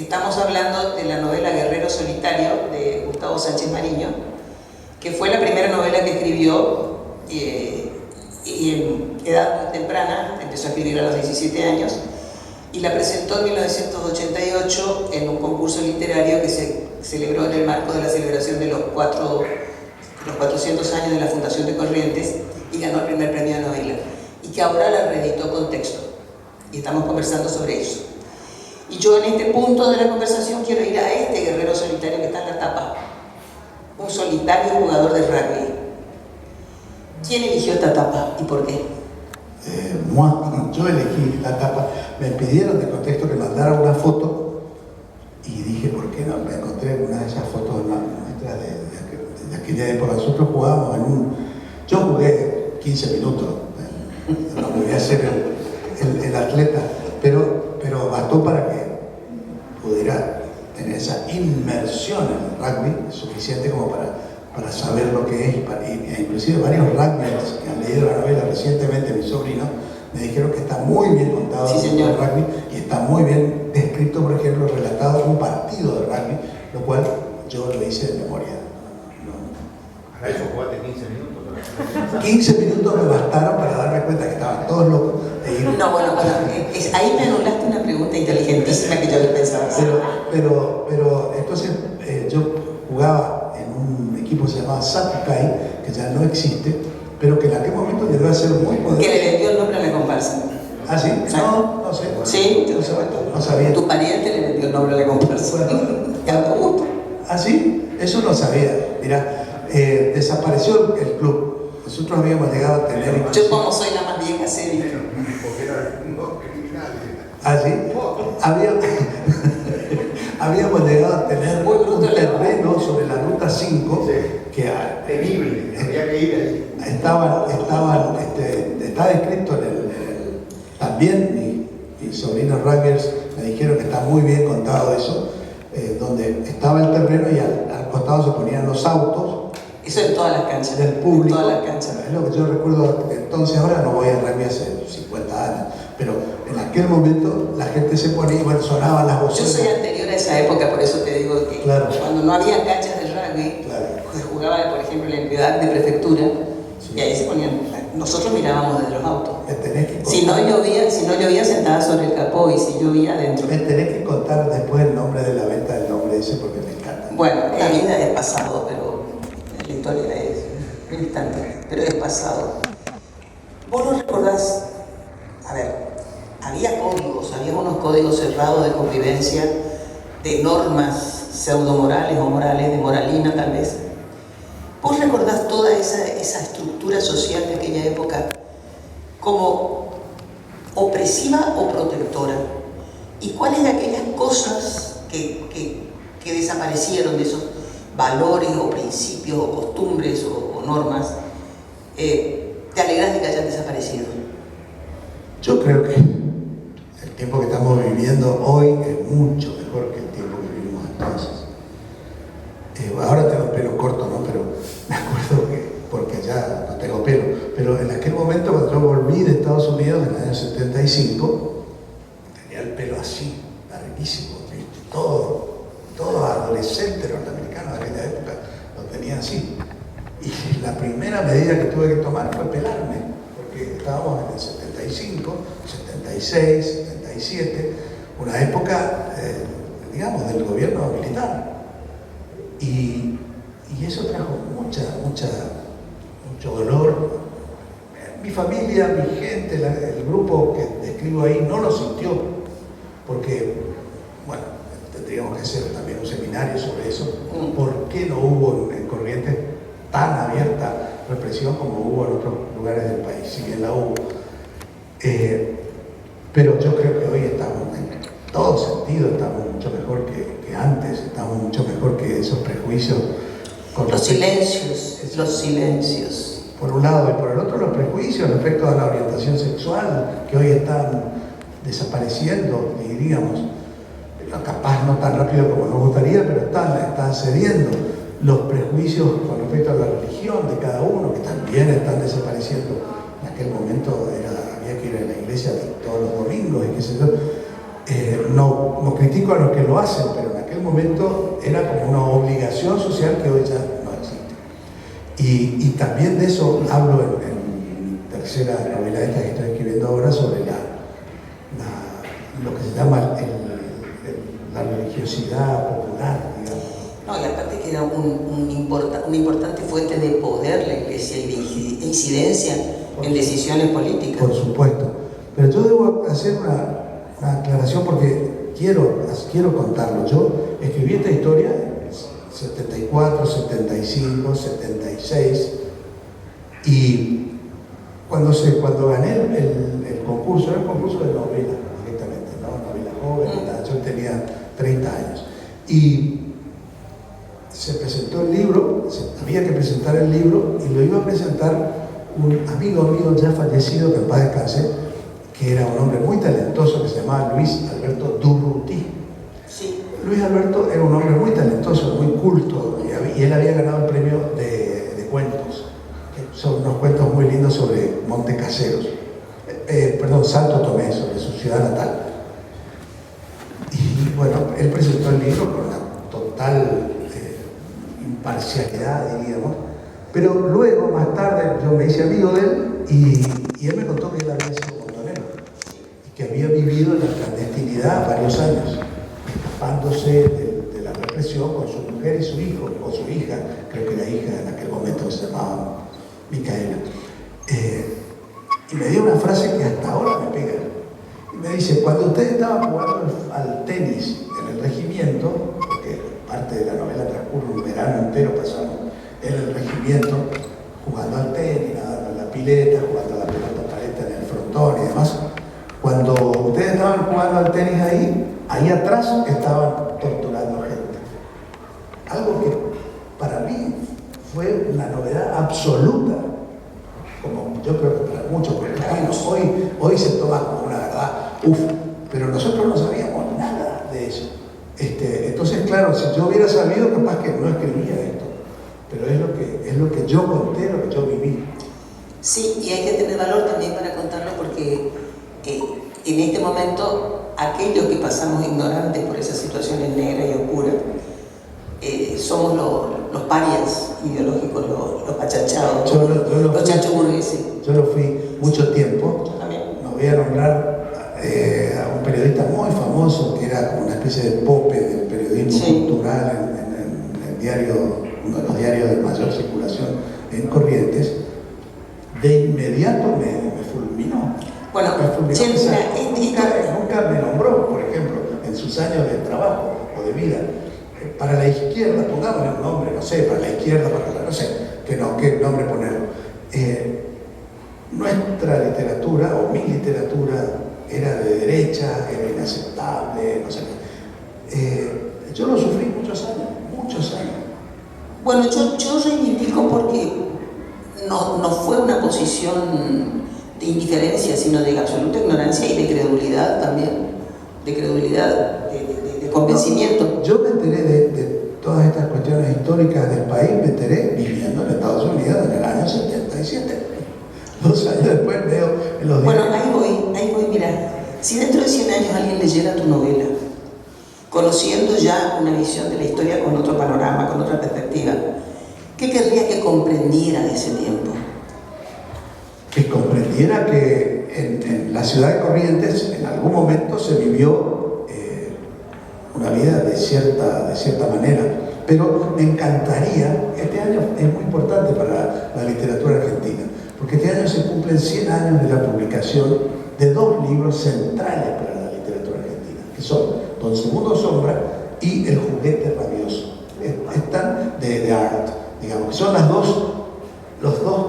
Estamos hablando de la novela Guerrero Solitario de Gustavo Sánchez Mariño, que fue la primera novela que escribió y en edad muy temprana, empezó a escribir a los 17 años, y la presentó en 1988 en un concurso literario que se celebró en el marco de la celebración de los 400 años de la Fundación de Corrientes, y ganó el primer premio de novela, y que ahora la reeditó con texto, y estamos conversando sobre eso. Y yo en este punto de la conversación quiero ir a este guerrero solitario que está en la tapa, un solitario jugador de rugby. ¿Quién eligió esta tapa y por qué? Yo elegí la tapa. Me pidieron de contexto que mandara una foto y dije, ¿por qué no? Me encontré una de esas fotos nuestras de aquella época. Nosotros jugábamos yo jugué 15 minutos, no voy a ser el atleta, pero bastó para que pudiera tener esa inmersión en el rugby suficiente como para saber lo que es, y inclusive varios rugbyers que han leído la novela recientemente, mis sobrinos, me dijeron que está muy bien contado sí, el rugby y está muy bien descrito, por ejemplo, relatado un partido de rugby, lo cual yo lo hice de memoria. Para eso jugaste 15 minutos. 15 minutos me bastaron para darme cuenta que estaban todos locos de ir. No, bueno, ahí me anulaste una pregunta inteligentísima que yo le pensaba. Pero entonces yo jugaba en un equipo que se llamaba Sapucay, que ya no existe, pero que en aquel momento llegó a ser muy poderoso. Que le vendió el nombre a la comparsa. ¿Ah, sí? No sé. Sí, no sabía. Tu pariente le vendió el nombre a la comparsa. Bueno, ¿ah, sí? Eso no sabía. Mira, desapareció el club. Nosotros habíamos llegado a tener... Yo como soy la más vieja, sé. Porque eran unos criminales. ¿Ah, sí? Habíamos llegado a tener un terreno sobre la ruta 5 que temible, había que ir ahí. Estaba escrito también mis sobrinos rugbyers me dijeron que está muy bien contado eso, donde estaba el terreno y al costado se ponían los autos. Eso en todas las canchas. Del público. En todas las canchas. Es lo que yo recuerdo entonces. Ahora no voy a rugby hace 50 años, pero en aquel momento la gente se ponía y bueno, sonaban las voces. Yo soy anterior a esa época, por eso te digo que cuando no había canchas de rugby, se jugaba, por ejemplo, en la ciudad de prefectura, y ahí se ponían. Nosotros mirábamos desde los autos. Si no llovía sentada sobre el capó, y si llovía adentro. Me tenés que contar después el nombre de la venta del nombre ese porque me encanta. Bueno, la vida es pasado, pero la historia es instante, pero es pasado. ¿Vos no recordás? A ver, había unos códigos cerrados de convivencia, de normas pseudomorales o morales, de moralina tal vez. ¿Vos recordás toda esa estructura social de aquella época como opresiva o protectora? ¿Y cuáles de aquellas cosas que desaparecieron, de esos valores o principios o costumbres o normas, te alegras de que hayan desaparecido? Yo creo que el tiempo que estamos viviendo hoy es mucho mejor que el tiempo que vivimos entonces. Ahora tengo el pelo corto, ¿no? Pero me acuerdo que, porque ya no tengo pelo, pero en aquel momento cuando yo volví de Estados Unidos en el año 75, tenía el pelo así, larguísimo, ¿viste? Todo adolescente norteamericano de aquella época lo tenía así. Y la primera medida que tuve que tomar fue pelarme, porque estábamos en el 75, 76, 77, una época, digamos, del gobierno militar. Y eso trajo mucho dolor. Mi familia, mi gente, el grupo que describo ahí no lo sintió, porque, bueno, tendríamos que hacer también un seminario sobre eso. ¿Por qué no hubo en Corrientes tan abierta represión como hubo en otros lugares del país? Si bien la hubo. Pero yo creo que hoy estamos, en todo sentido, estamos mucho mejor que antes, estamos mucho mejor que esos prejuicios. Los silencios. Por un lado, y por el otro los prejuicios respecto a la orientación sexual, que hoy están desapareciendo, diríamos, capaz no tan rápido como nos gustaría, pero están cediendo. Los prejuicios con respecto a la religión de cada uno, que también están desapareciendo. En aquel momento había que ir a la iglesia todos los domingos y qué sé yo. No critico a los que lo hacen, pero en aquel momento era como una obligación social que hoy ya no existe. Y también de eso hablo en mi tercera novela esta que estoy escribiendo ahora, sobre lo que se llama la religiosidad popular, digamos. No, y aparte que era una importante fuente de poder la Iglesia y de incidencia en decisiones políticas. Por supuesto. Pero yo debo hacer una aclaración porque quiero contarlo. Yo escribí esta historia en 74, 75, 76 y cuando gané el concurso, era un concurso de novela directamente, ¿no? Novela joven, yo tenía 30 años. Y se presentó el libro, había que presentar el libro y lo iba a presentar un amigo mío ya fallecido, que en paz descanse, que era un hombre muy talentoso que se llamaba Luis Alberto Durruti. Sí. Luis Alberto era un hombre muy talentoso, muy culto, y él había ganado el premio de cuentos, que son unos cuentos muy lindos sobre Montecaseros, Santo Tomé, sobre su ciudad natal. Y bueno, él presentó el libro con una total imparcialidad, diríamos, pero luego, más tarde, yo me hice amigo de él y él me contó que él había sido montonero y que había vivido en la clandestinidad varios años, escapándose de la represión con su mujer y su hijo, o su hija, creo que la hija en aquel momento se llamaba Micaela. Y me dio una frase que hasta ahora me pega. Y me dice, cuando usted estaba jugando al tenis en el regimiento, porque parte de la novela transcurre un verano entero pasamos en el regimiento, jugando al tenis, nadando en la pileta, jugando a la pelota paleta en el frontón y demás. Cuando ustedes estaban jugando al tenis ahí atrás estaban torturando gente. Algo que para mí fue una novedad absoluta, como yo creo que para muchos mexicanos hoy se toma como una verdad, pero nosotros no sabíamos nada de eso. Entonces, claro, si yo hubiera sabido, capaz que no escribía esto, pero es lo que yo conté, lo que yo viví. Sí, y hay que tener valor también para contarlo porque en este momento aquellos que pasamos ignorantes por esas situaciones negras y oscuras somos los parias ideológicos, los pachachados, los chachos burgueses. Yo lo fui mucho tiempo. Yo también. Me voy a nombrar a un periodista muy famoso que era como una especie de pope del periodismo cultural en el diario, uno de los diarios de mayor circulación en Corrientes. De inmediato me fulminó. Bueno, nunca me nombró, por ejemplo, en sus años de trabajo o de vida. Para la izquierda, pongámosle un nombre, no sé, para la izquierda, no sé, qué nombre ponerlo. Nuestra literatura, o mi literatura, era de derecha, era inaceptable, no sé. Yo lo sufrí muchos años. Bueno, yo reivindico porque no fue una posición de indiferencia, sino de absoluta ignorancia y de credulidad también, de convencimiento. Yo me enteré de todas estas cuestiones históricas del país, me enteré viviendo en Estados Unidos en el año 77. 2 años después veo en los Bueno, diarios. ahí voy, mira, si dentro de 100 años alguien leyera tu novela, conociendo ya una visión de la historia con otro panorama, con otra perspectiva, ¿qué querría que comprendiera de ese tiempo? Que comprendiera que en la ciudad de Corrientes en algún momento se vivió una vida de cierta manera, pero me encantaría, este año es muy importante para la literatura argentina, porque este año se cumplen 100 años de la publicación de 2 libros centrales para la literatura argentina, que son Don Segundo Sombra y El Juguete Rabioso. Están de Art, digamos, que son los dos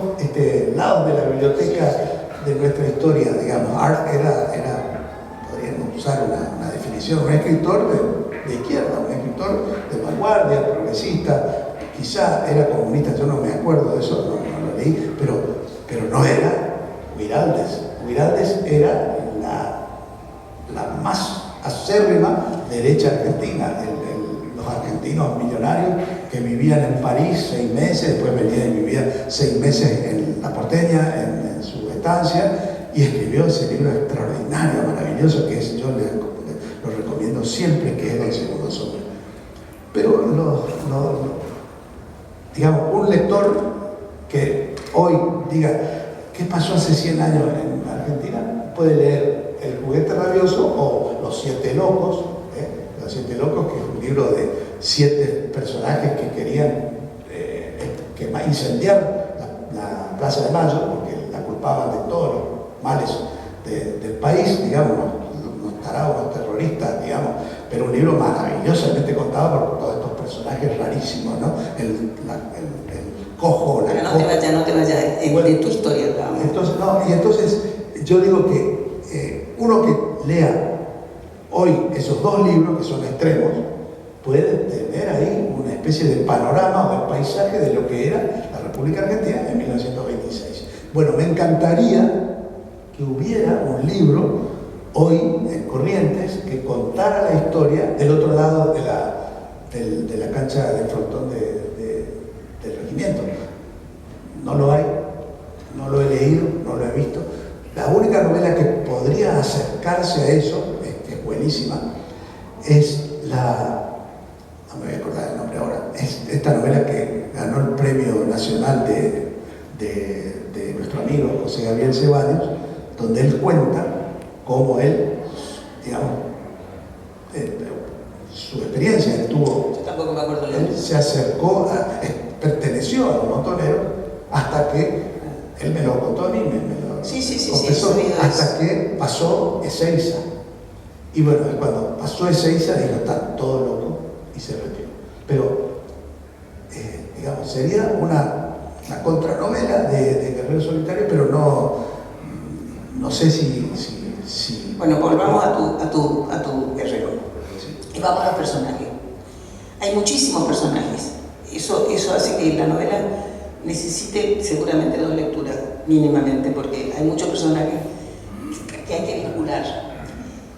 lados de la biblioteca de nuestra historia, digamos. Art podríamos usar una definición, un escritor de izquierda, un escritor de vanguardia, progresista, quizá era comunista, yo no me acuerdo de eso, no lo leí, pero no era Huiraldes. Huiraldes era la más acérrima derecha argentina, los argentinos millonarios que vivían en París 6 meses, después venían y vivían 6 meses en La Porteña, en su estancia, y escribió ese libro extraordinario, maravilloso, que yo lo recomiendo siempre queda en segundo sombra. Pero digamos, un lector que hoy diga, ¿qué pasó hace 100 años en Argentina? Puede leer El juguete rabioso o Los Siete Locos, Los Siete Locos, que es un libro de 7 personajes que querían incendiar la Plaza de Mayo, porque la culpaban de todos los males del país, digamos, unos tarados, unos terroristas, digamos, pero un libro maravillosamente contado por todos estos personajes rarísimos, ¿no? El cojo, pero no te vayas de tu historia, ¿no? Entonces yo digo que uno que lea hoy esos 2 libros, que son extremos, puede tener ahí una especie de panorama o de paisaje de lo que era la República Argentina en 1926. Bueno, me encantaría que hubiera un libro hoy en Corrientes que contara la historia del otro lado de la cancha del frontón del regimiento. No lo hay, no lo he leído, no lo he visto. La única novela que podría acercarse a eso, que es buenísima, es no me voy a acordar el nombre ahora, es esta novela que ganó el Premio Nacional de nuestro amigo José Gabriel Ceballos, donde él cuenta cómo él, digamos, su experiencia, él tuvo, yo tampoco me acuerdo él se acercó, perteneció a los montoneros hasta que, él me lo contó a mí, me lo confesó, hasta que pasó Ezeiza. Y bueno, cuando pasó Ezeiza dijo, está todo loco, y se retiró. Pero, digamos, sería una contranovela de Guerrero Solitario, pero no sé si... Bueno, volvamos a tu Guerrero. Sí. Y vamos a los personajes. Hay muchísimos personajes. Eso hace que la novela necesite seguramente 2 lecturas, mínimamente, porque hay muchos personajes que hay que vincular.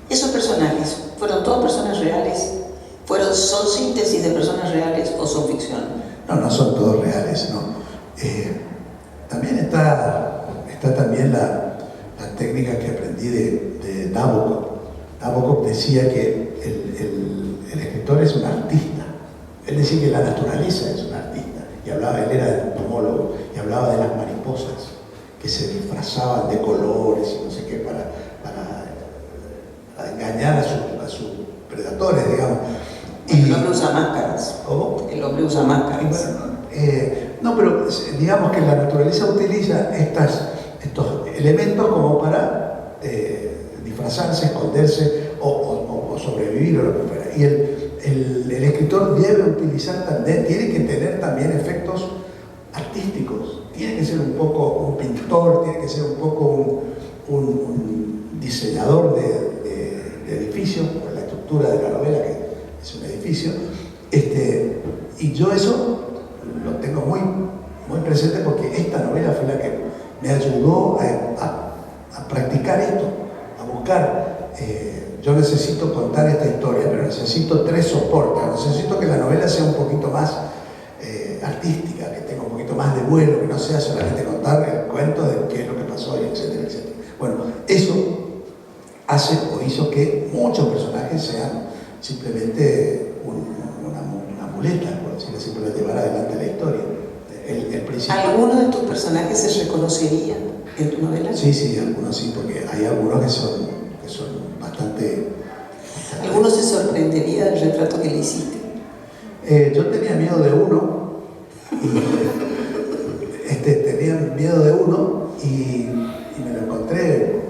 ¿Esos personajes fueron todos personas reales? ¿Son síntesis de personas reales o son ficción? No son todos reales, no. También está también la técnica que aprendí de Nabokov. Nabokov decía que el escritor es un artista. Él decía que la naturaleza es un artista. Y él era entomólogo, y hablaba de las mariposas que se disfrazaban de colores y no sé qué para engañar a sus predadores, escritores, digamos. El hombre usa máscaras. ¿Cómo? El hombre usa máscaras. Bueno, no, pero digamos que la naturaleza utiliza estos elementos como para disfrazarse, esconderse o sobrevivir o lo que fuera. Y el escritor debe utilizar también, tiene que tener también efectos artísticos. Tiene que ser un poco un pintor, tiene que ser un poco un diseñador de edificios, por la estructura de la novela, que es un edificio. Y yo eso lo tengo muy, muy presente porque esta novela fue la que me ayudó a practicar esto, a buscar. Yo necesito contar esta historia, pero necesito 3 soportes. Necesito que la novela sea un poquito más artística, que tenga un poquito más de vuelo, que no sea solamente contar el cuento de qué es lo que pasó, y etcétera, etcétera. Bueno, eso hace o hizo que muchos personajes sean simplemente una muleta, por decirlo así, para llevar adelante la historia. ¿Alguno de tus personajes se reconocería en tu novela? Sí, algunos sí, porque hay algunos que son bastante... ¿Algunos se sorprendería del retrato que le hiciste? Yo tenía miedo de uno, tenía miedo de uno y me lo encontré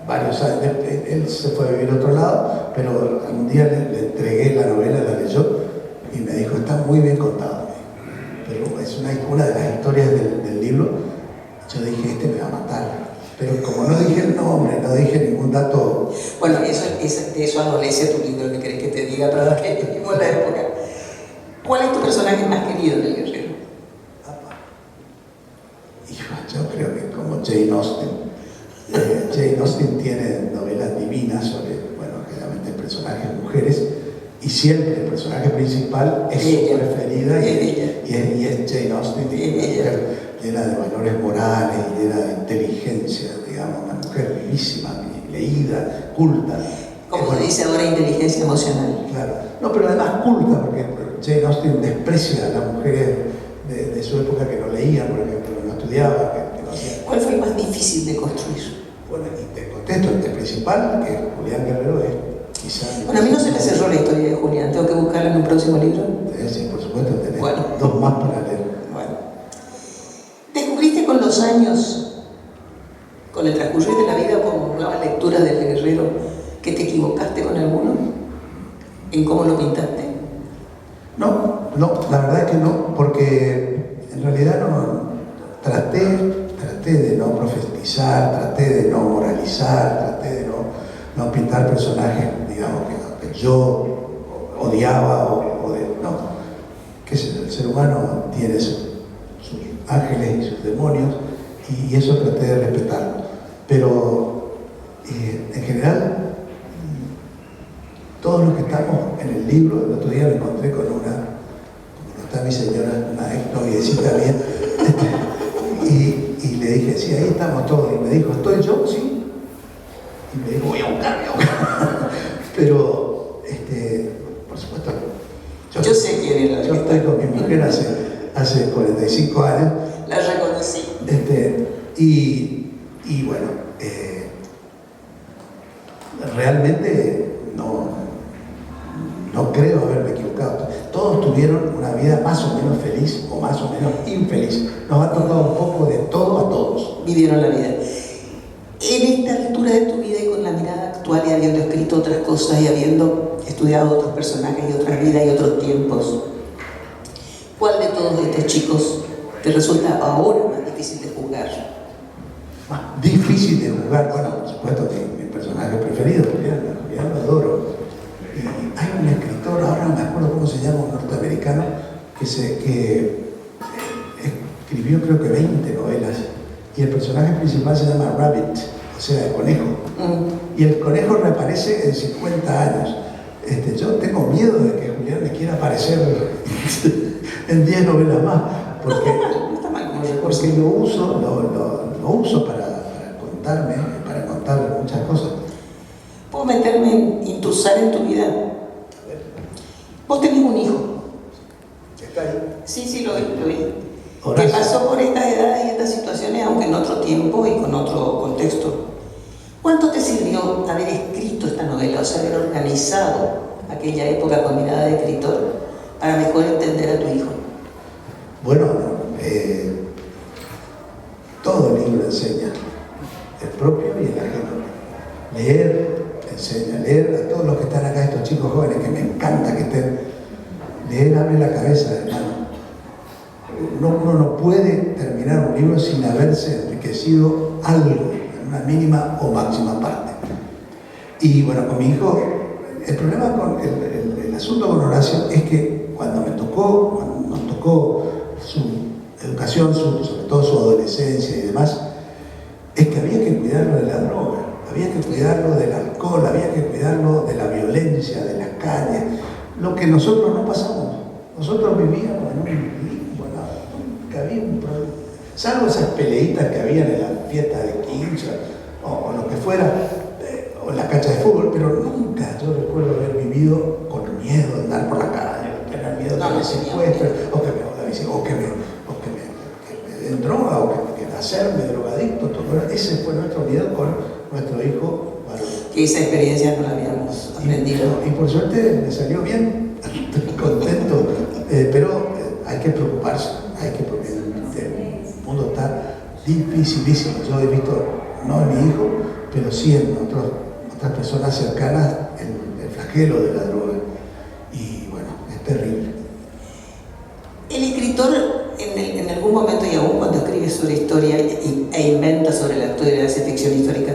varios años. Él se fue a vivir a otro lado, pero un día le entregué la novela, la leyó y me dijo, está muy bien contado. Pero es una de las historias del libro. Yo dije, este me va a matar. Pero como no dije el nombre, no dije ningún dato... Bueno, de eso adolece tu libro, que querés que te diga para que vivimos la época. ¿Cuál es tu personaje más querido del Guerrero? Yo creo que como Jane Austen. Jane Austen tiene novelas divinas sobre, generalmente personajes mujeres, y siempre el personaje principal es su preferida y es Jane Austen, llena de valores morales, llena de inteligencia, digamos, una mujer vivísima, leída, culta. Como se dice ahora, inteligencia emocional. Claro. No, pero además culta, porque Jane Austen desprecia a las mujeres de su época que no leían, por ejemplo, que no estudiaban, que no hacían. ¿Cuál fue el más difícil de construir? Bueno, y te contesto, el principal, que Julián Guerrero es quizás... Bueno, a mí no se me cerró la historia de Julián, tengo que buscarla en un próximo libro. Sí, por supuesto, tenés Bueno. 2 más para leer. Bueno. ¿Descubriste con los años, con el transcurrir de la vida, con nuevas lecturas del Guerrero, que te equivocaste con alguno? ¿En cómo lo pintaste? No, la verdad es que no, porque en realidad no traté de no profetizar, traté de no moralizar, traté de no pintar personajes, digamos, que yo odiaba no, que el ser humano tiene sus ángeles y sus demonios, y eso traté de respetarlo. Pero en general, todos los que estamos en el libro, el otro día me encontré con como no está mi señora, una ex noviecita mía, y le dije, sí, ahí estamos todos, y me dijo, ¿estoy yo? Sí. Y me dijo, voy a buscar. Pero, por supuesto, yo sé quién era. Yo estoy con mi mujer hace 45 años. La reconocí. Y bueno, realmente no creo haberme equivocado. Todos tuvieron una vida más o menos feliz o más o menos infeliz. Nos ha tocado un poco de todo a todos. Vivieron la vida. En esta lectura de tu vida y con la mirada actual y habiendo escrito otras cosas y habiendo estudiado otros personajes y otras vidas y otros tiempos, ¿cuál de todos estos chicos te resulta ahora más difícil de juzgar? Más difícil de juzgar, bueno, por supuesto que mi personaje preferido, Julián lo adoro. Y hay un escritor, ahora no me acuerdo cómo se llama, un norteamericano, que escribió creo que 20 novelas, y el personaje principal se llama Rabbit, o sea, el conejo. Y el conejo reaparece en 50 años. Yo tengo miedo de que Julián me quiera aparecer en 10 novelas más, porque lo uso para contarme, para contar muchas cosas. ¿Puedo meterme, intrusar en tu vida? Vos tenés un hijo. ¿Está ahí? Sí, lo vi. Horacio. Que pasó por estas edades y estas situaciones, aunque en otro tiempo y con otro contexto. ¿Cuánto te sirvió haber escrito esta novela, o sea, haber organizado aquella época con mirada de escritor para mejor entender a tu hijo? Bueno, todo el libro enseña, el propio y el ajeno. Leer enseña, leer a todos los que están acá, estos chicos jóvenes que me encanta que estén, leer abre la cabeza, hermano. Uno no puede terminar un libro sin haberse enriquecido algo, en una mínima o máxima parte. Y bueno, con mi hijo, el problema con el asunto con Horacio es que cuando nos tocó su educación, sobre todo su adolescencia y demás, es que había que cuidarlo de la droga, había que cuidarlo del alcohol, había que cuidarlo de la violencia, de las calles, lo que nosotros no pasamos. Nosotros vivíamos en un limbo, nunca había un problema, salvo esas peleitas que habían en la fiesta de 15 o lo que fuera, o en la cancha de fútbol, pero nunca yo recuerdo haber vivido con miedo de andar por la calle, tener miedo de que me secuestren, o que me den droga, o que hacerme drogadicto. Ese fue nuestro miedo con nuestro hijo varón. Que esa experiencia no la habíamos aprendido. Y por suerte me salió bien, estoy contento, pero hay que preocuparse, porque el mundo está dificilísimo. Yo he visto, no en mi hijo, pero sí en otras personas cercanas, el flagelo de la droga. Y bueno, es terrible. El escritor, en algún momento y aún cuando escribe sobre historia e inventa sobre la historia de la ficción histórica,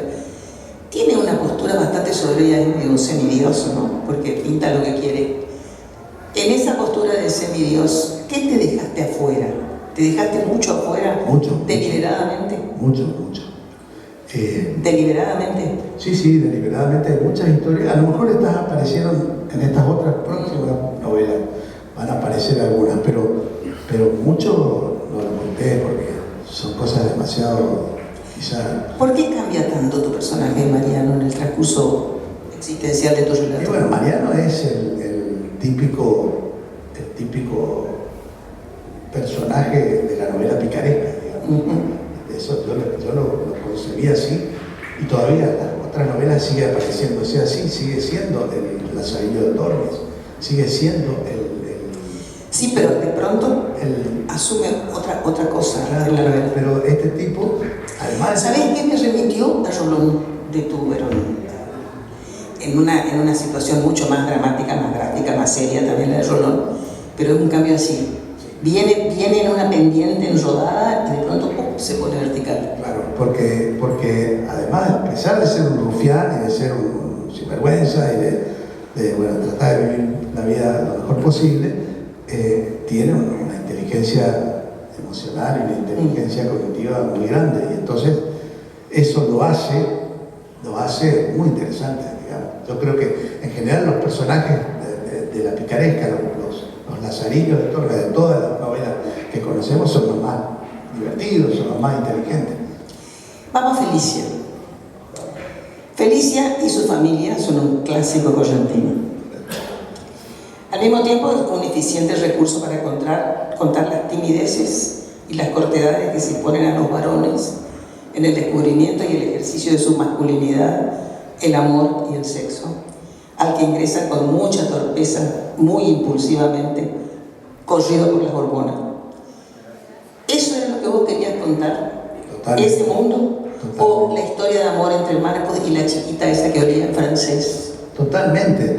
tiene una postura bastante soberbia de un semidios, ¿no? Porque pinta lo que quiere. En esa postura de semidios, ¿qué te dejaste afuera? ¿Te dejaste mucho afuera? Mucho. ¿Deliberadamente? Mucho. ¿Deliberadamente? Sí, deliberadamente. Hay muchas historias. A lo mejor estas aparecieron en estas otras próximas novelas. Van a aparecer algunas, pero mucho no lo conté porque son cosas demasiado, quizás... ¿Por qué cambia tanto tu personaje, Mariano, en el transcurso existencial de tu relato. Y bueno, Mariano es el típico personaje de la novela picaresca, digamos. Eso yo lo concebí así, y todavía las otras novelas sigue apareciendo, o sea, sí, sigue siendo el Lazarillo de Tormes, sigue siendo Sí, pero de pronto asume otra cosa en la novela. pero este tipo, además... ¿Sabés qué me remitió a Rolón de Tuberón? En una situación mucho más dramática, más gráfica, más seria también la de Rolón, pero es un cambio así. Viene en una pendiente enrodada y de pronto se pone vertical. Claro, porque además, a pesar de ser un rufián y de ser un sinvergüenza y de tratar de vivir la vida lo mejor posible, tiene una inteligencia emocional y una inteligencia cognitiva muy grande, y entonces eso lo hace muy interesante, digamos. Yo creo que en general los personajes de la picaresca, los lazarillos de Torres, de todas las novelas que conocemos, son los más divertidos, son los más inteligentes. Vamos a Felicia. Felicia y su familia son un clásico correntino. Al mismo tiempo, es un eficiente recurso para contar las timideces y las cortedades que se imponen a los varones en el descubrimiento y el ejercicio de su masculinidad, el amor y el sexo, al que ingresa con mucha torpeza, muy impulsivamente, corrido por las hormonas. ¿Eso era lo que vos querías contar? Totalmente. ¿Ese mundo? Totalmente. ¿O la historia de amor entre Marcos y la chiquita esa que olía en francés? Totalmente.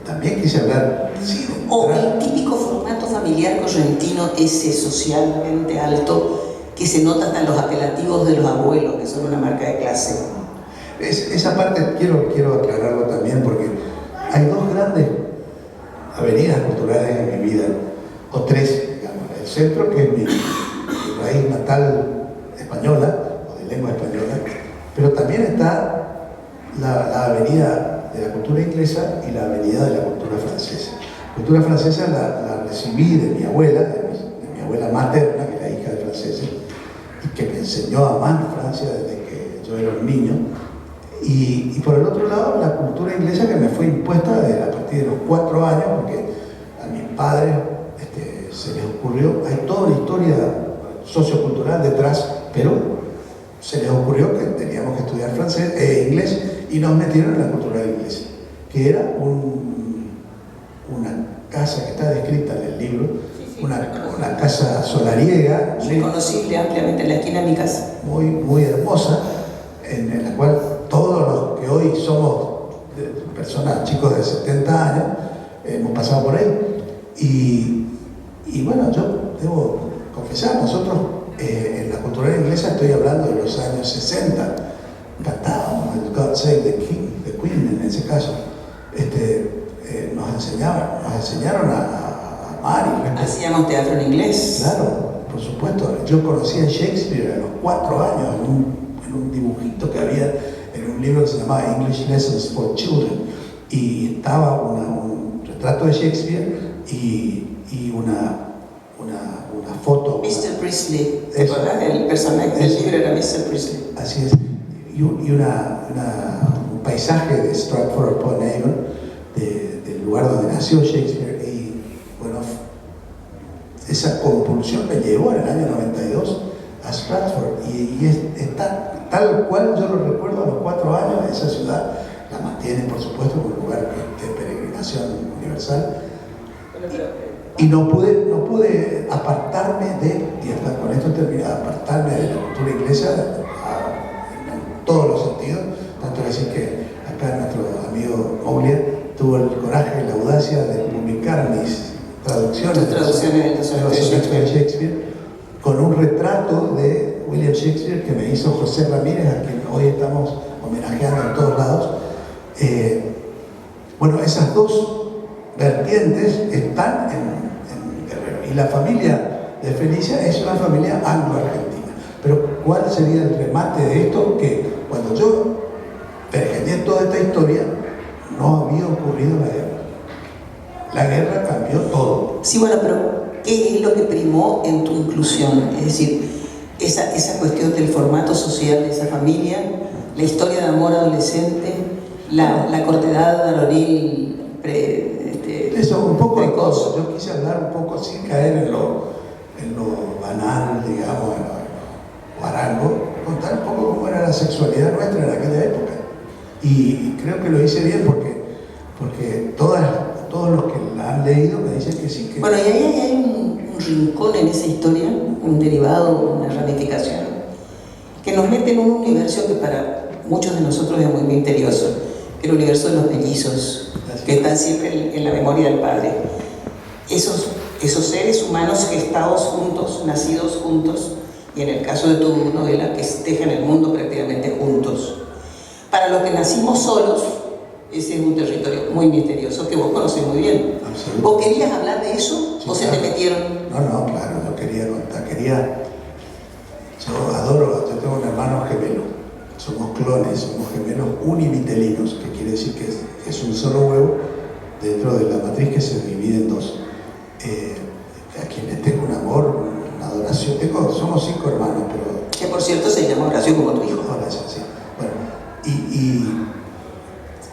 También quise hablar de cine. ¿O el típico formato familiar correntino, ese socialmente alto, que se nota hasta en los apelativos de los abuelos, que son una marca de clase? Esa parte quiero aclararlo también, porque hay dos grandes avenidas culturales en mi vida, o tres, digamos. El centro, que es mi raíz natal española, o de lengua española, pero también está la avenida de la cultura inglesa y la avenida de la cultura francesa. La cultura francesa la recibí de mi abuela, de mi abuela materna, que era hija de franceses, y que me enseñó a amar Francia desde que yo era un niño. Y por el otro lado, la cultura inglesa, que me fue impuesta a partir de los 4 años, porque a mis padres se les ocurrió, hay toda una historia sociocultural detrás, pero se les ocurrió que teníamos que estudiar inglés, y nos metieron en la cultura inglesa, que era una casa que está descrita en el libro, una casa solariega, Reconocible ampliamente en la esquina de mi casa. muy hermosa, en la cual todos los que hoy somos personas, chicos de 70 años, hemos pasado por ahí. Y bueno, yo debo confesar, nosotros en la cultura inglesa, estoy hablando de los años 60, cantábamos el God Save the King, the Queen en ese caso. Nos enseñaron a amar y respetar. Hacíamos teatro en inglés. Claro, por supuesto. Yo conocí a Shakespeare a los 4 años en un dibujito que había en un libro que se llamaba English Lessons for Children, y estaba un retrato de Shakespeare y una foto. Mr. Priestley, ¿te acordás? El personaje del libro era Mr. Priestley. Así es. Y un paisaje de Stratford-upon-Avon, del lugar donde nació Shakespeare. Y bueno, esa compulsión me llevó en el año 92 a Stratford, y está tal cual yo lo recuerdo a los 4 años. Esa ciudad la mantiene, por supuesto, como un lugar de peregrinación universal. Y no pude apartarme y hasta con esto terminé, apartarme de la cultura inglesa en todos los sentidos, tanto que así que acá nuestro amigo Mowglier tuvo el coraje y la audacia de publicar mis traducciones de los sonetos de Shakespeare, con un retrato de William Shakespeare que me hizo José Ramírez, a quien hoy estamos homenajeando en todos lados. Bueno, esas dos vertientes están en Guerrero, y la familia de Felicia es una familia anglo-argentina. Pero ¿cuál sería el remate de esto? Que cuando yo pergeñé toda esta historia, no había ocurrido la guerra. La guerra cambió todo. Sí, bueno, pero ¿qué es lo que primó en tu inclusión? Es decir, esa cuestión del formato social de esa familia, la historia de amor adolescente, la cortedad varonil Eso, un poco de precoz. cosas. Yo quise hablar un poco sin caer en lo banal, digamos, en lo guarango, contar un poco cómo era la sexualidad nuestra en aquella época. Y creo que lo hice bien porque todos los que la han leído me dicen que sí. Bueno, y ahí hay un rincón en esa historia, un derivado, una ramificación, que nos mete en un universo que para muchos de nosotros es muy misterioso, que es el universo de los mellizos, que están siempre en la memoria del padre. Esos seres humanos gestados juntos, nacidos juntos, y en el caso de tu novela, que dejan el mundo prácticamente juntos. Para los que nacimos solos, ese es un territorio muy misterioso que vos conocés muy bien. Absolutamente. ¿Vos querías hablar de eso Sí, o se claro. te metieron? No, claro, yo quería contar, yo adoro, yo tengo un hermano gemelo, somos clones, somos gemelos univitelinos, que quiere decir que es un solo huevo dentro de la matriz que se divide en dos. A quienes tengo un amor, una adoración, somos 5 hermanos, pero Que por cierto se llama Horacio como tu hijo. Horacio, sí. Bueno, y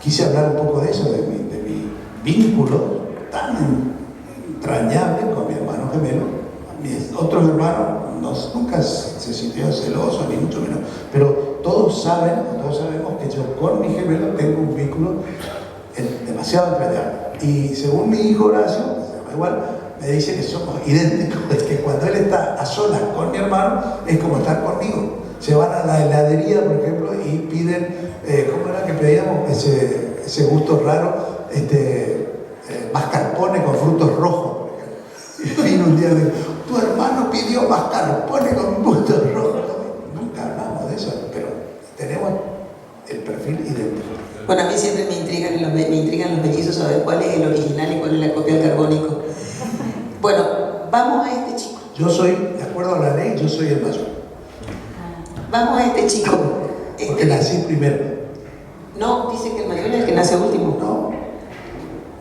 quise hablar un poco de eso, de mi vínculo tan entrañable con mi hermano gemelo. Mis otros hermanos nunca se sintieron celosos, ni mucho menos, pero todos sabemos que yo con mi gemelo tengo un vínculo demasiado entrañable. Y según mi hijo Horacio, que se llama igual, me dice que somos idénticos, es que cuando él está a solas con mi hermano es como estar conmigo. Se van a la heladería, por ejemplo, y piden, ¿cómo era que pedíamos? Ese gusto raro, mascarpone con frutos rojos, por ejemplo. Y vino un día y digo, tu hermano pidió mascarpone con frutos rojos. Nunca hablamos de eso, pero tenemos el perfil idéntico. Bueno, a mí siempre me intrigan los mellizos saber cuál es el original y cuál es la copia del carbónico. Bueno, vamos a este chico. Yo soy, de acuerdo a la ley, yo soy el mayor. Vamos a este chico. Porque nací primero. No, dice que el mayor es el que nace último.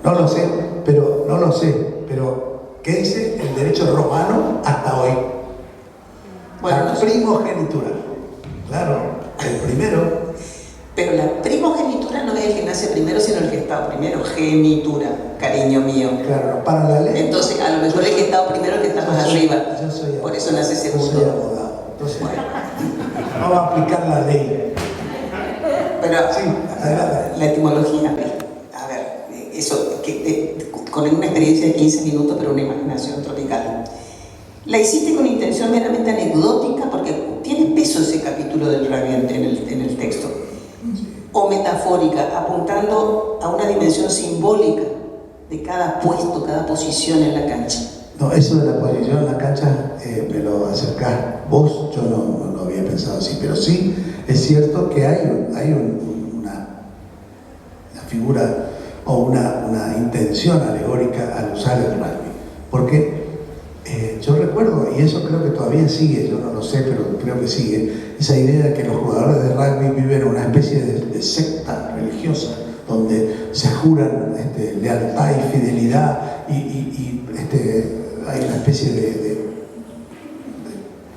No lo sé, pero ¿qué dice el derecho romano hasta hoy? Bueno, La no sé. primogenitura. Claro, el primero. Pero la primogenitura no es el que nace primero, sino el que está primero. Genitura, cariño mío. Claro, para la ley. Entonces, a lo mejor el que está primero es el que está más arriba. Yo soy Por eso nace Yo soy segundo. abogado. Entonces, vamos a aplicar la ley. Pero Sí, adelante. la etimología, a ver, eso, con una experiencia de 15 minutos, pero una imaginación tropical. La hiciste con intención meramente anecdótica, porque tiene peso ese capítulo del rabiante en el texto. O metafórica, apuntando a una dimensión simbólica de cada puesto, cada posición en la cancha. No, eso de la posición en la cancha me lo acercás vos, yo no había pensado así, pero sí es cierto que hay una figura o una intención alegórica al usar el rugby, porque yo recuerdo, y eso creo que todavía sigue, yo no lo sé, pero creo que sigue, esa idea de que los jugadores de rugby viven en una especie de secta religiosa, donde se juran lealtad y fidelidad y hay una especie de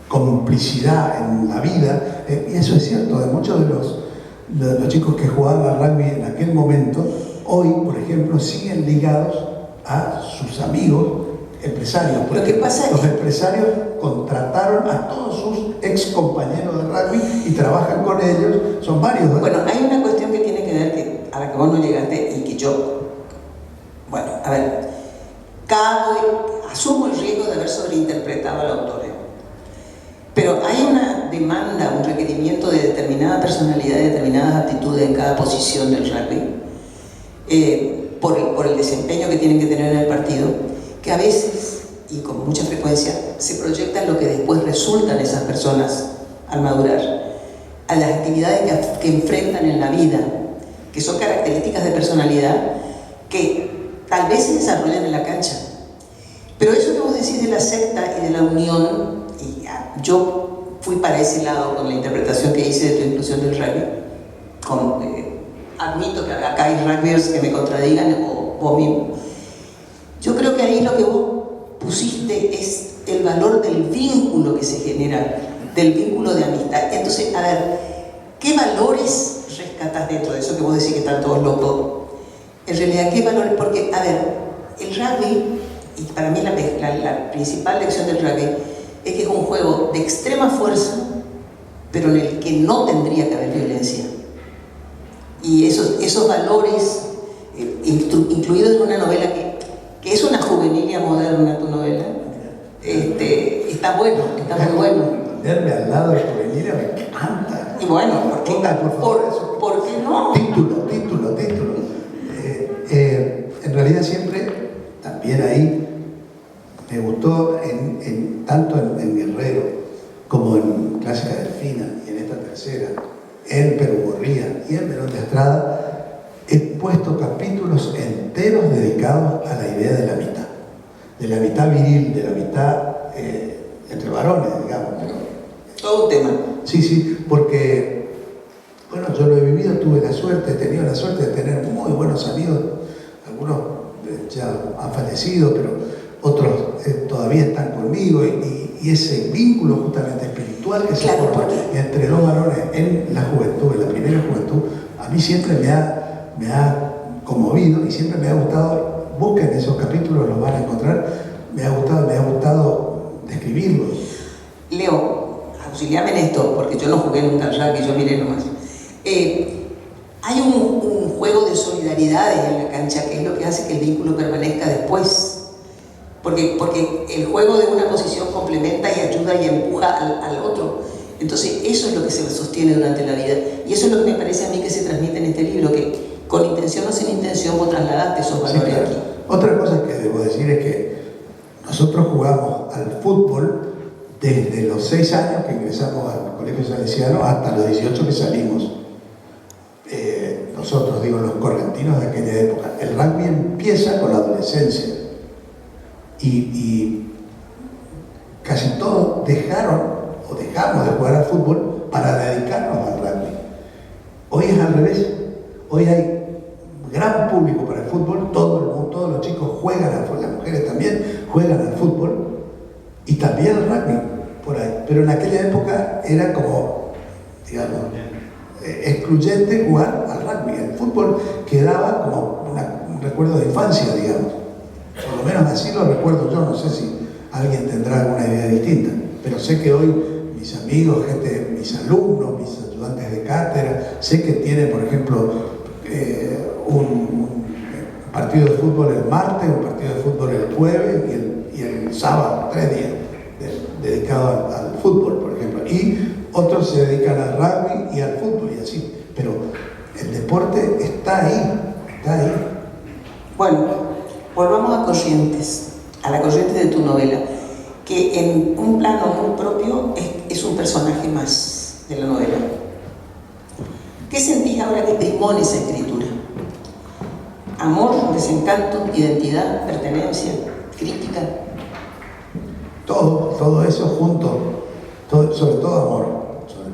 complicidad en la vida, y eso es cierto, de muchos de los chicos que jugaban al rugby en aquel momento, hoy, por ejemplo, siguen ligados a sus amigos empresarios. Lo que pasa los es- empresarios contrataron a todos sus ex compañeros de rugby y trabajan con ellos, son varios. Bueno, hay una cuestión que tiene que ver a la que vos no llegaste y que yo, bueno, a ver, asumo el riesgo de haber sobreinterpretado al autor, pero hay una demanda, un requerimiento de determinada personalidad, de determinadas aptitudes en cada posición del rugby, por el desempeño que tienen que tener en el partido, que a veces, y con mucha frecuencia, se proyecta en lo que después resultan esas personas al madurar, a las actividades que enfrentan en la vida, que son características de personalidad que tal vez se desarrollan en la cancha. Pero eso que vos decís de la secta y de la unión, y yo fui para ese lado con la interpretación que hice de tu inclusión del rugby, admito que acá hay rugbyers que me contradigan o vos mismo. Yo creo que ahí lo que vos pusiste es el valor del vínculo que se genera, del vínculo de amistad. Entonces, a ver, ¿qué valores rescatás dentro de eso que vos decís que están todos locos? En realidad, ¿qué valores? Porque, a ver, el rugby, y para mí la principal lección del rugby, es que es un juego de extrema fuerza, pero en el que no tendría que haber violencia. Y esos valores, incluidos en una novela que es una juvenilia moderna, tu novela, está bueno, está muy bueno. Ponerme al lado de juvenilia me encanta. Y bueno, ¿por qué no? Título. En realidad siempre, también ahí, me gustó tanto en Guerrero como en Clásica Delfina y en esta tercera, en Perú Gorría y en Melón de Estrada, he puesto capítulos enteros dedicados a la idea de la mitad viril, de la mitad entre varones, digamos. Todo un tema. Sí, porque, bueno, yo lo he vivido, he tenido la suerte de tener muy buenos amigos, algunos ya han fallecido, pero otros todavía están conmigo, y ese vínculo justamente espiritual que se forma entre dos varones en la juventud, en la primera juventud, a mí siempre me ha conmovido y siempre me ha gustado. Busquen esos capítulos, los van a encontrar. Me ha gustado describirlos. Leo, auxiliame en esto, porque yo no jugué nunca al rugby, yo miré nomás. Hay un juego de solidaridades en la cancha, que es lo que hace que el vínculo permanezca después. Porque el juego de una posición complementa y ayuda y empuja al otro. Entonces eso es lo que se sostiene durante la vida. Y eso es lo que me parece a mí que se transmite en este libro, que con intención o sin intención vos trasladaste esos valores, sí, claro, aquí. Otra cosa que debo decir es que nosotros jugamos al fútbol desde los 6 años que ingresamos al colegio salesiano hasta los 18 que salimos. Nosotros, digo, los correntinos de aquella época. El rugby empieza con la adolescencia. Y casi todos dejamos de jugar al fútbol para dedicarnos al rugby. Hoy es al revés. Hoy hay gran público para el fútbol, todo el mundo, todos los chicos juegan al fútbol, las mujeres también juegan al fútbol y también al rugby por ahí. Pero en aquella época era como, digamos, excluyente jugar al rugby. El fútbol quedaba como un recuerdo de infancia, digamos. Por lo menos así lo recuerdo yo, no sé si alguien tendrá alguna idea distinta, pero sé que hoy mis amigos, mis alumnos, mis ayudantes de cátedra, sé que tienen, por ejemplo, un partido de fútbol el martes, un partido de fútbol el jueves y el sábado, 3 días dedicados al fútbol, por ejemplo. Y otros se dedican al rugby y al fútbol y así. Pero el deporte está ahí. Bueno, volvamos a Corrientes, a la Corrientes de tu novela, que en un plano muy propio es un personaje más de la novela. ¿Qué sentís ahora que primó en esa escritura? ¿Amor, desencanto, identidad, pertenencia, crítica? Todo eso junto, sobre todo amor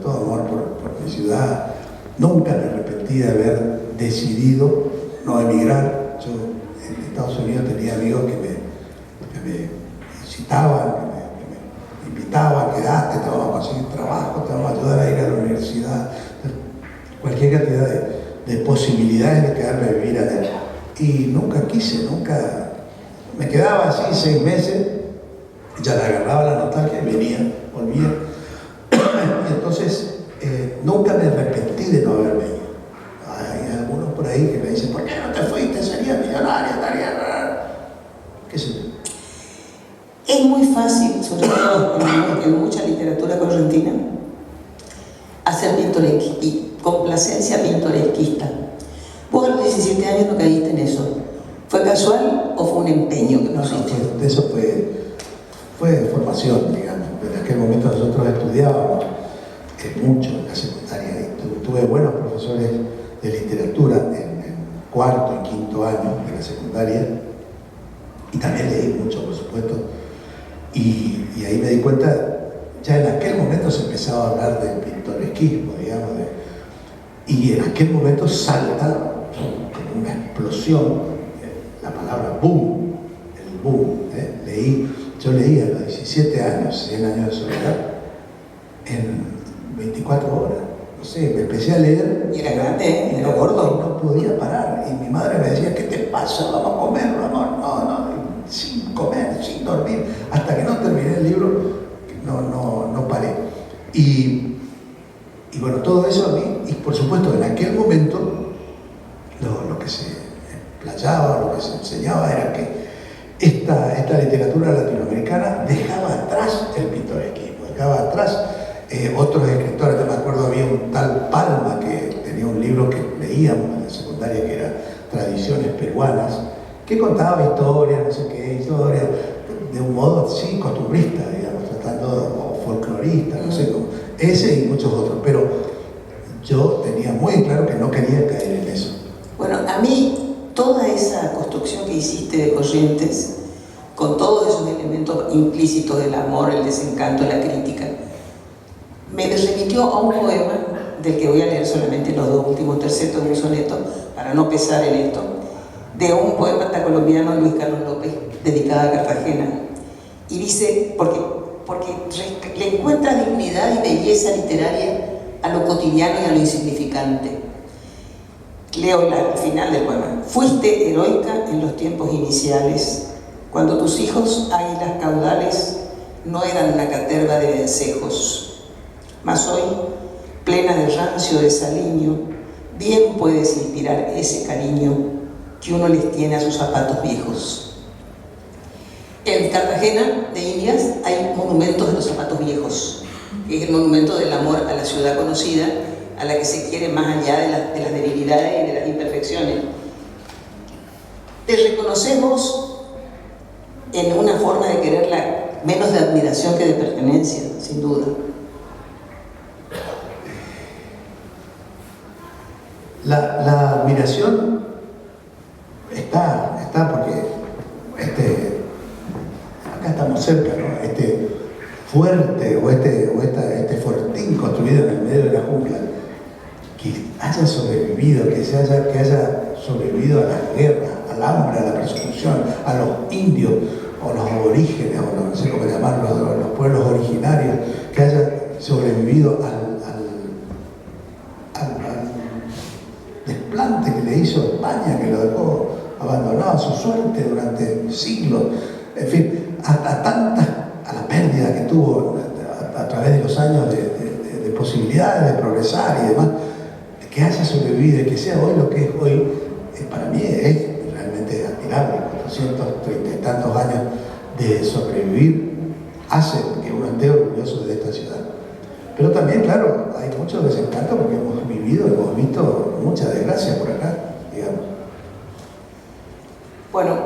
por mi ciudad. Nunca me arrepentí de haber decidido no emigrar. Yo en Estados Unidos tenía amigos que me incitaban, que me invitaban, quedate, te vamos a conseguir trabajo, te vamos a ayudar a ir a la universidad. Cualquier cantidad de posibilidades de quedarme a vivir allá. Y nunca quise, me quedaba así 6 meses, ya le agarraba la nostalgia y venía, volvía. Y entonces nunca me arrepentí de no haberme ido. Hay algunos por ahí que me dicen, ¿por qué no te fuiste? Serías millonario, qué sé yo. Es muy fácil, sobre todo en mucha literatura correntina, hacer complacencia pintoresquista. Vos a los 17 años no caíste en eso. ¿Fue casual o fue un empeño que pusiste? No, eso fue formación, digamos. En aquel momento nosotros estudiábamos mucho en la secundaria. Tuve buenos profesores de literatura en 4º y 5º año de la secundaria. Y también leí mucho, por supuesto. Y ahí me di cuenta, ya en aquel momento se empezaba a hablar del pintoresquismo, digamos. Y en aquel momento salta como una explosión la palabra boom, el boom. Yo leí a los 17 años, 100 años de soledad, en 24 horas. no sé, me empecé a leer. Y era grande, era gordo. No podía parar. Y mi madre me decía, ¿qué te pasa? Vamos a comer, vamos, no, sin comer, sin dormir. Hasta que no terminé el libro, no paré. Y bueno, todo eso a mí, y por supuesto en aquel momento, lo que se explayaba, lo que se enseñaba era que esta literatura latinoamericana dejaba atrás el pintoresquismo, dejaba atrás otros escritores. Yo me acuerdo, había un tal Palma que tenía un libro que leíamos en la secundaria que era Tradiciones Peruanas, que contaba historias, no sé qué, historias, de un modo así costumbrista, digamos, tratando, o folclorista, no sé cómo, ese y muchos otros, pero yo tenía muy claro que no quería caer en eso. Bueno, a mí toda esa construcción que hiciste de Corrientes, con todos esos elementos implícitos del amor, el desencanto, la crítica, me remitió a un poema del que voy a leer solamente los dos últimos tercetos de un soneto, para no pesar en esto, de un poeta colombiano, Luis Carlos López, dedicado a Cartagena. Y dice, porque le encuentra dignidad y belleza literaria a lo cotidiano y a lo insignificante. Leo el final del poema. Fuiste heroica en los tiempos iniciales, cuando tus hijos, águilas caudales, no eran una caterva de vencejos. Mas hoy, plena de rancio desaliño, bien puedes inspirar ese cariño que uno les tiene a sus zapatos viejos. En Cartagena de Indias hay monumentos de los zapatos viejos, que es el monumento del amor a la ciudad conocida, a la que se quiere más allá de las debilidades y de las imperfecciones. Te reconocemos en una forma de quererla menos de admiración que de pertenencia, sin duda. La admiración está porque acá estamos cerca, ¿no? Este fuerte o este fortín construido en el medio de la jungla, que haya sobrevivido, que haya sobrevivido a las guerras, al hambre, a la persecución, a los indios o los aborígenes, o no sé cómo llamarlos, los pueblos originarios, que haya sobrevivido al desplante que le hizo España, que lo dejó abandonado a su suerte durante siglos, en fin, a la pérdida que tuvo a través de los años de posibilidades de progresar y demás, que haya sobrevivido y que sea hoy lo que es hoy, para mí es realmente admirable. 430 y tantos años de sobrevivir hacen que uno esté orgulloso de esta ciudad. Pero también, claro, hay mucho desencanto porque hemos visto mucha desgracia por acá, digamos. Bueno,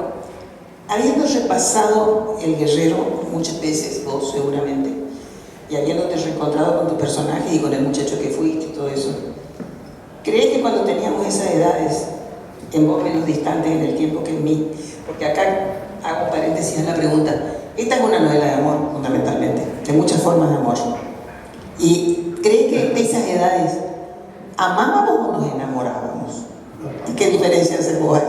habiendo repasado El Guerrero muchas veces, vos seguramente, y habiéndote reencontrado con tu personaje y con el muchacho que fuiste y todo eso, ¿crees que cuando teníamos esas edades, en vos menos distantes en el tiempo que en mí, porque acá hago paréntesis en la pregunta, esta es una novela de amor, fundamentalmente, de muchas formas de amor, y ¿crees que en esas edades amábamos o nos enamorábamos? ¿Y qué diferencia haces vos ahí?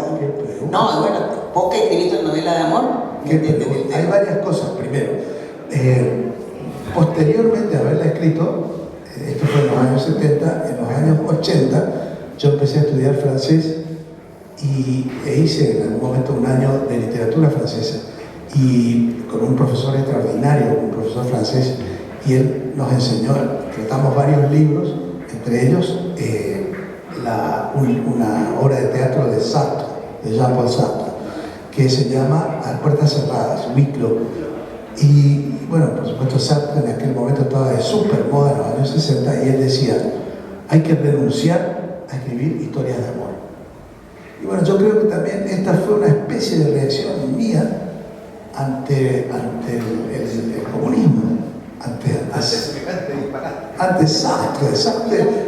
No, bueno, vos que escribiste una novela de amor. Hay varias cosas. Primero, posteriormente a haberla escrito, esto fue en los años 70, en los años 80, yo empecé a estudiar francés e hice en algún momento un año de literatura francesa, y con un profesor extraordinario, un profesor francés, y él nos enseñó, tratamos varios libros, entre ellos una obra de teatro de Sartre, de Jean-Paul Sartre, que se llama A Puertas Cerradas, Huis Clos. Y bueno, por supuesto Sartre en aquel momento estaba de súper moda en los años 60, y él decía, hay que renunciar a escribir historias de amor. Y bueno, yo creo que también esta fue una especie de reacción mía ante el comunismo, ante Sartre.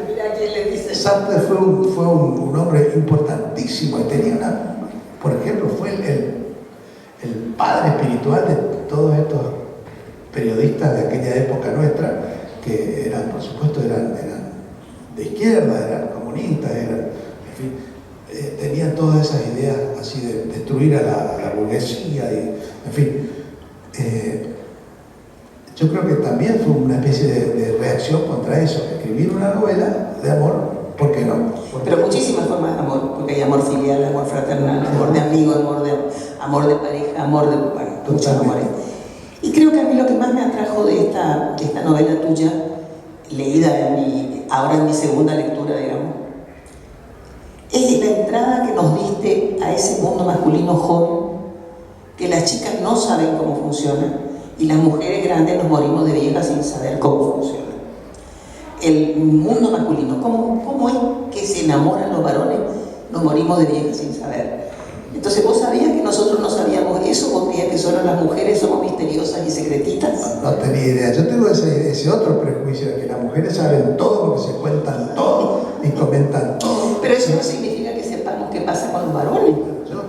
Sartre fue un hombre importantísimo y tenía por ejemplo, fue el padre espiritual de todos estos periodistas de aquella época nuestra, que eran, por supuesto, eran de izquierda, eran comunistas, en fin, tenían todas esas ideas así de destruir a la burguesía, y, en fin. Yo creo que también fue una especie de reacción contra eso, escribir una novela de amor, ¿por qué no? Pero muchísimas formas de amor, porque hay amor filial, amor fraternal, amor de amigo, amor de pareja, amor de... bueno, muchos amores. Y creo que a mí lo que más me atrajo de esta novela tuya, leída ahora en mi segunda lectura, digamos, es la entrada que nos diste a ese mundo masculino joven, que las chicas no saben cómo funciona, y las mujeres grandes nos morimos de viejas sin saber cómo funciona. El mundo masculino, ¿cómo es que se enamoran los varones? Nos morimos de viejas sin saber. Entonces, ¿vos sabías que nosotros no sabíamos eso? ¿Vos creías que solo las mujeres somos misteriosas y secretitas? No tenía idea. Yo tengo ese otro prejuicio de que las mujeres saben todo porque se cuentan todo y comentan todo. Pero eso no significa que sepamos qué pasa con los varones.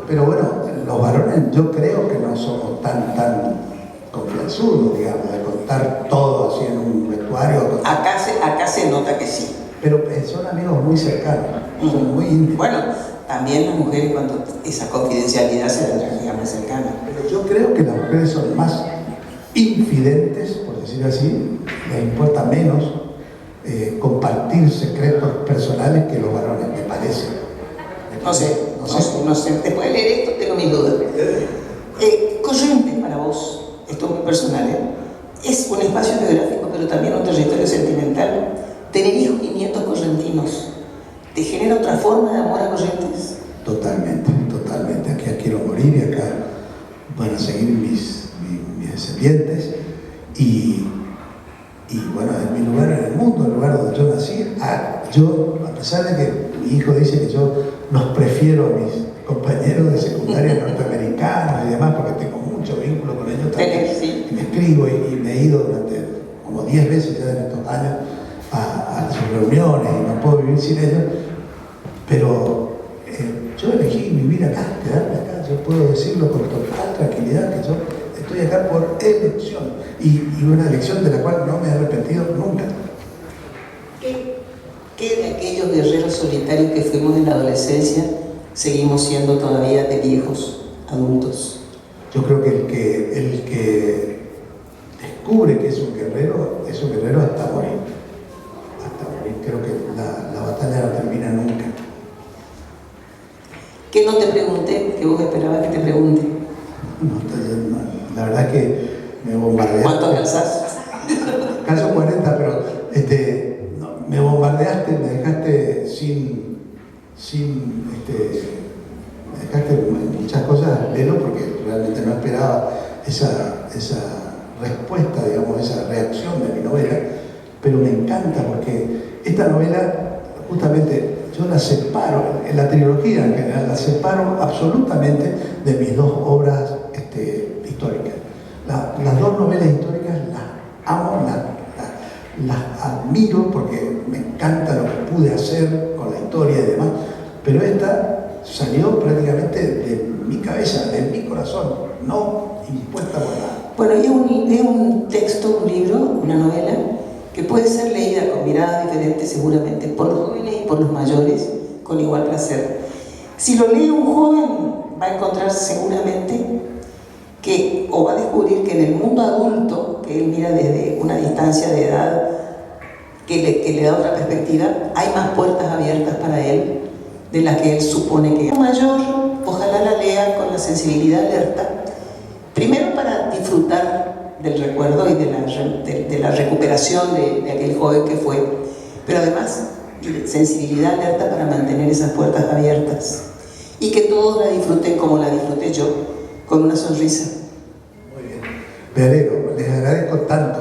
Pero bueno, los varones yo creo que no somos tan confianzudos, digamos, de contar todo así en un vestuario. Acá se nota que sí. Pero son amigos muy cercanos, son muy íntimos. Bueno, también las mujeres, cuando esa confidencialidad se la más cercana. Pero yo creo que las mujeres son más infidentes, por decir así, les importa menos compartir secretos personales que los varones, me parece. No sé. Después de leer esto tengo mis dudas. Corrientes para vos, esto es muy personal, es un espacio biográfico, pero también un territorio sentimental. Tener hijos y nietos correntinos, ¿te genera otra forma de amor a Corrientes? Totalmente. Aquí quiero morir y acá van a seguir mis descendientes. Y bueno, en mi lugar en el mundo, el lugar donde yo nací, yo, a pesar de que mi hijo dice que yo los prefiero a mis compañeros de secundaria norteamericanos y demás, porque tengo mucho vínculo con ellos también, y me escribo y me he ido durante como 10 veces ya en estos años a sus reuniones y no puedo vivir sin ellos, pero yo elegí vivir acá, quedarme acá. Yo puedo decirlo con total tranquilidad que yo estoy acá por elección y una elección de la cual no me he arrepentido nunca. ¿Qué de aquellos guerreros solitarios que fuimos en la adolescencia seguimos siendo todavía de viejos, adultos? Yo creo que el que descubre que es un guerrero hasta morir. Creo que la batalla no termina nunca. ¿Qué no te pregunté que vos esperabas que te pregunte? La verdad que me bombardeaste. ¿Cuánto calzás? Calzo 40, pero me bombardeaste, me dejaste me dejaste muchas cosas al pelo porque realmente no esperaba esa respuesta, digamos, esa reacción de mi novela, pero me encanta porque esta novela, justamente, yo la separo, en la trilogía en general, la separo absolutamente de mis dos obras históricas. Las dos novelas históricas las amo, las admiro porque me encanta lo que pude hacer con la historia y demás, pero esta salió prácticamente de mi cabeza, de mi corazón, no impuesta por nada. Bueno, es un texto, un libro, una novela que puede ser leída con miradas diferentes seguramente por los jóvenes y por los mayores con igual placer. Si lo lee un joven va a encontrar seguramente o va a descubrir que en el mundo adulto, que él mira desde una distancia de edad que le da otra perspectiva, hay más puertas abiertas para él de las que él supone que es. Mayor, ojalá la lea con la sensibilidad alerta, primero para disfrutar del recuerdo y de la recuperación de aquel joven que fue, pero además sensibilidad alerta para mantener esas puertas abiertas y que todos la disfruten como la disfruté yo, con una sonrisa. Muy bien, me alegro, les agradezco tanto.